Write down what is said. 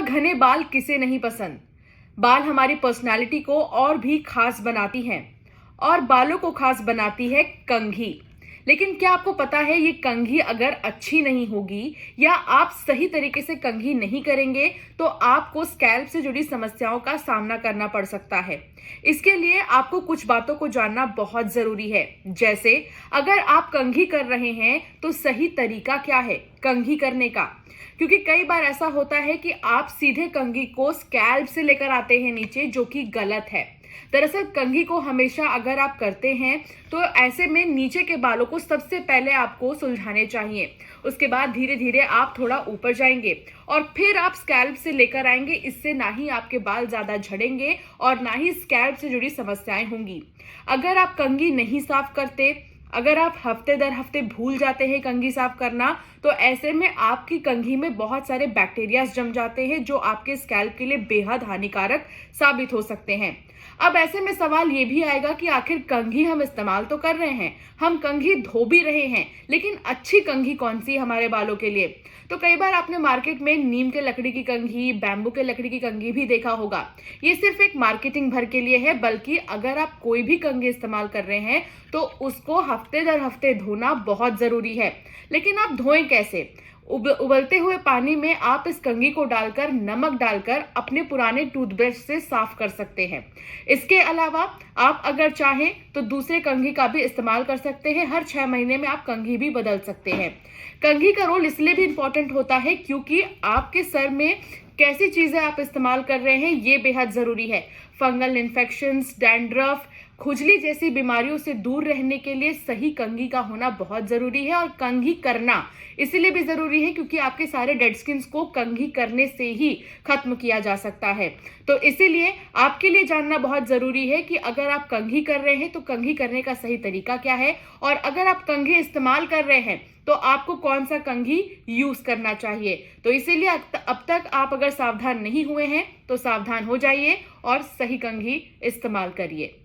घने बाल किसे नहीं पसंद। बाल हमारी पर्सनालिटी को और भी खास बनाती हैं और बालों को खास बनाती है कंघी। लेकिन क्या आपको पता है ये कंघी अगर अच्छी नहीं होगी या आप सही तरीके से कंघी नहीं करेंगे तो आपको स्कैल्प से जुड़ी समस्याओं का सामना करना पड़ सकता है। इसके लिए आपको कुछ बातों को जानना बहुत जरूरी है। जैसे अगर आप कंघी कर रहे हैं तो सही तरीका क्या है कंघी करने का, क्योंकि कई बार ऐसा होता है कि आप सीधे कंघी को स्कैल्प से लेकर आते हैं नीचे, जो कि गलत है। दरअसल कंघी को हमेशा अगर आप करते हैं तो ऐसे में नीचे के बालों को सबसे पहले आपको सुलझाने चाहिए। उसके बाद धीरे धीरे आप थोड़ा ऊपर जाएंगे और फिर आप स्कैल्प से लेकर आएंगे। इससे ना ही आपके बाल ज्यादा झड़ेंगे और ना ही स्कैल्प से जुड़ी समस्याएं होंगी। अगर आप कंघी नहीं साफ करते, अगर आप हफ्ते दर हफ्ते भूल जाते हैं कंघी साफ करना, तो ऐसे में आपकी कंघी में बहुत सारे बैक्टीरिया जम जाते हैं जो आपके स्कैल्प के लिए बेहद हानिकारक साबित हो सकते हैं। अब ऐसे में सवाल ये भी आएगा कि आखिर कंघी हम इस्तेमाल तो कर रहे हैं, हम कंघी धो भी रहे हैं, लेकिन अच्छी कंघी कौन सी हमारे बालों के लिए? तो कई बार आपने मार्केट में नीम के लकड़ी की कंघी, बैम्बू के लकड़ी की कंघी भी देखा होगा। ये सिर्फ एक मार्केटिंग भर के लिए है, बल्कि अगर आप कोई भी कंघी इस्तेमाल कर रहे हैं तो उसको हफ्ते दर हफ्ते धोना बहुत जरूरी है। लेकिन आप धोएं कैसे? उबलते हुए पानी में आप इस कंघी को डालकर, नमक डालकर अपने पुराने टूथब्रश से साफ कर सकते हैं। इसके अलावा आप अगर चाहें तो दूसरे कंघी का भी इस्तेमाल कर सकते हैं। हर 6 महीने में आप कंघी भी बदल सकते हैं। कंघी का रोल इसलिए भी इंपॉर्टेंट होता है क्योंकि आपके सर में कैसी चीजें आप इस्तेमाल कर रहे हैं ये बेहद जरूरी है। फंगल इन्फेक्शंस, डैंड्रफ, खुजली जैसी बीमारियों से दूर रहने के लिए सही कंघी का होना बहुत जरूरी है। और कंघी करना इसलिए भी जरूरी है क्योंकि आपके सारे डेड स्किन्स को कंघी करने से ही खत्म किया जा सकता है। तो इसीलिए आपके लिए जानना बहुत जरूरी है कि अगर आप कंघी कर रहे हैं तो कंघी करने का सही तरीका क्या है, और अगर आप कंघी इस्तेमाल कर रहे हैं तो आपको कौन सा कंघी यूज करना चाहिए। तो इसीलिए अब तक आप अगर सावधान नहीं हुए हैं तो सावधान हो जाइए और सही कंघी इस्तेमाल करिए।